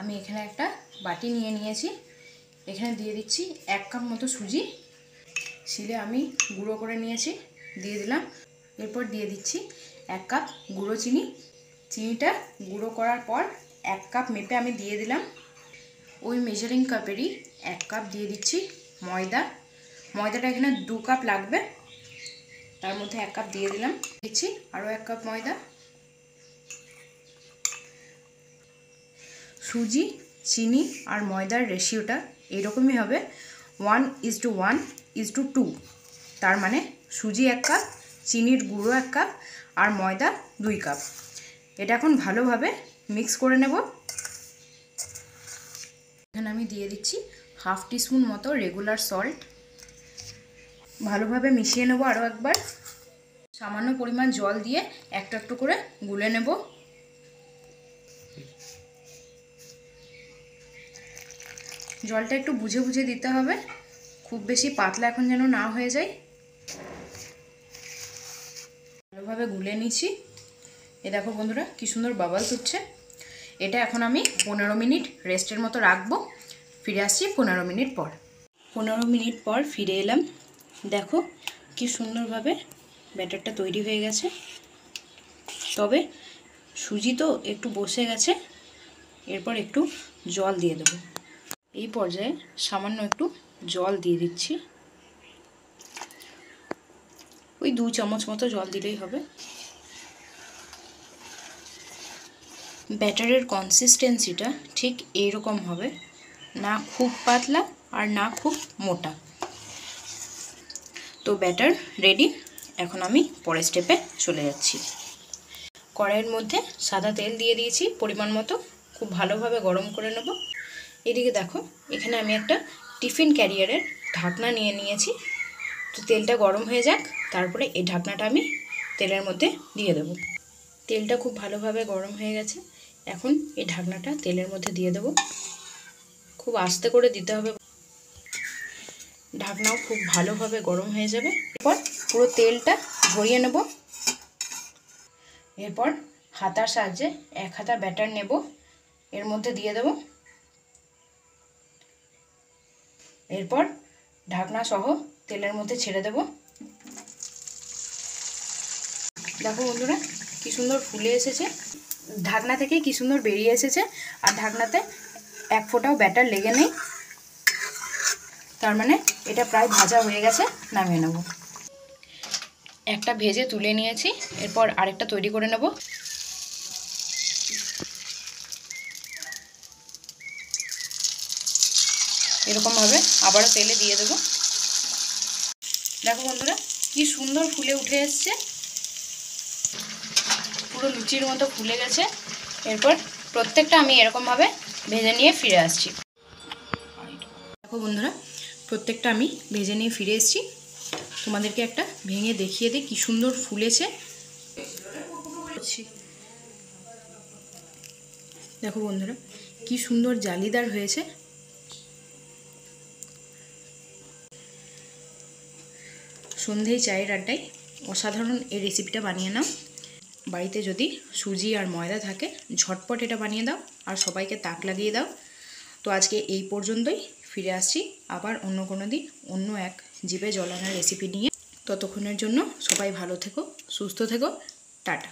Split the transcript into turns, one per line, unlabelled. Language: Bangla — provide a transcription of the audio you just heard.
আমি এখানে একটা বাটি নিয়ে নিয়েছি। এখানে দিয়ে দিচ্ছি 1 কাপ মতো সুজি, শিলে আমি গুঁড়ো করে নিয়েছি, দিয়ে দিলাম। এরপর দিয়ে দিচ্ছি 1 কাপ গুঁড়ো চিনি। চিনিটা গুঁড়ো করার পর 1 কাপ মেপে আমি দিয়ে দিলাম। ওই মেজারিং কাপেরই 1 কাপ দিয়ে দিচ্ছি ময়দা। ময়দাটা এখানে 2 কাপ লাগবে, তার মধ্যে 1 কাপ দিয়ে দিলাম। দিচ্ছি আরও 1 কাপ ময়দা। সুজি, চিনি আর ময়দার রেশিওটা এরকমই হবে 1:1:2। তার মানে সুজি 1 কাপ, চিনির গুঁড়ো 1 কাপ আর ময়দা 2 কাপ। এটা এখন ভালোভাবে মিক্স করে নেব। এখানে আমি দিয়ে দিচ্ছি 1/2 টিস্পুন মতো রেগুলার সল্ট। ভালোভাবে মিশিয়ে নেব আরও একবার। সামান্য পরিমাণ জল দিয়ে একটু একটু করে গুলে নেব। জলটা একটু বুঝে বুঝে দিতে হবে, খুব বেশি পাতলা এখন যেন না হয়ে যায়। ভালোভাবে গুলে নিচ্ছি। এ দেখো বন্ধুরা কি সুন্দর বাবলস উঠছে। এটা এখন আমি 15 মিনিট রেস্টের মতো রাখবো। ফিরে আসছি 15 মিনিট পর। 15 মিনিট পর ফিরে এলাম। দেখো কি সুন্দরভাবে ব্যাটারটা তৈরি হয়ে গেছে। তবে সুজি তো একটু বসে গেছে, এরপর একটু জল দিয়ে দেবো। এই পর্যায়ে সামান্য একটু জল দিয়ে দিচ্ছি, ওই 2 চামচ মতো জল দিলেই হবে। ব্যাটারের কনসিস্টেন্সিটা ঠিক এইরকম হবে, না খুব পাতলা আর না খুব মোটা। তো ব্যাটার রেডি। এখন আমি পরের স্টেপে চলে যাচ্ছি। কড়াইয়ের মধ্যে সাদা তেল দিয়ে দিয়েছি পরিমাণ মতো, খুব ভালোভাবে গরম করে নেব। এদিকে দেখো এখানে আমি একটা টিফিন ক্যারিয়ারের ঢাকনা নিয়ে নিয়েছি। তো তেলটা গরম হয়ে যাক, তারপরে এই ঢাকনাটা আমি তেলের মধ্যে দিয়ে দেব। তেলটা খুব ভালোভাবে গরম হয়ে গেছে। এখন এই ঢাকনাটা তেলের মধ্যে দিয়ে দেব। খুব আস্তে করে দিতে হবে, ঢাকনাও খুব ভালোভাবে গরম হয়ে যাবে। এরপর পুরো তেলটা ঝরিয়ে নেব। এরপর হাতার সাহায্যে 1 হাতা ব্যাটার নেব, এর মধ্যে দিয়ে দেব। এরপর ঢাকনা সহ তেলের মধ্যে ছেড়ে দেব। দেখো বন্ধুরা কি সুন্দর ফুলে এসেছে, ঢাকনা থেকে কি সুন্দর বেরিয়ে এসেছে, আর ঢাকনাতে 1 ফোঁটাও ব্যাটার লেগে নেই। তার মানে এটা প্রায় ভাজা হয়ে গেছে, নামিয়ে নেব। একটা ভেজে তুলে নিয়েছি, এরপর আরেকটা তৈরি করে নেব। এরকমভাবে আবারও তেলে দিয়ে দেব। দেখো বন্ধুরা কি সুন্দর ফুলে উঠে এসছে, পুরো লুচির মতো ফুলে গেছে। এরপর প্রত্যেকটা আমি এরকমভাবে ভেজে নিয়ে ফিরে আসছি। দেখো বন্ধুরা প্রত্যেকটা আমি ভেজে নিয়ে ফিরে এসেছি। তোমাদেরকে একটা ভেঙে দেখিয়ে দিই কি সুন্দর ফুলেছে। দেখো বন্ধুরা কি সুন্দর জালিদার হয়েছে। সন্ধ্যেয় চায়ের আড্ডায় অসাধারণ এই রেসিপিটা বানিয়ে নাও। বাড়িতে যদি সুজি আর ময়দা থাকে ঝটপট এটা বানিয়ে দাও আর সবাইকে তাক লাগিয়ে দাও। তো আজকে এই পর্যন্তই, ফিরে আসছি আবার অন্য কোনো দিন অন্য এক জিভে জল আনা রেসিপি নিয়ে। ততক্ষণের জন্য সবাই ভালো থেকো, সুস্থ থেকো, টাটা।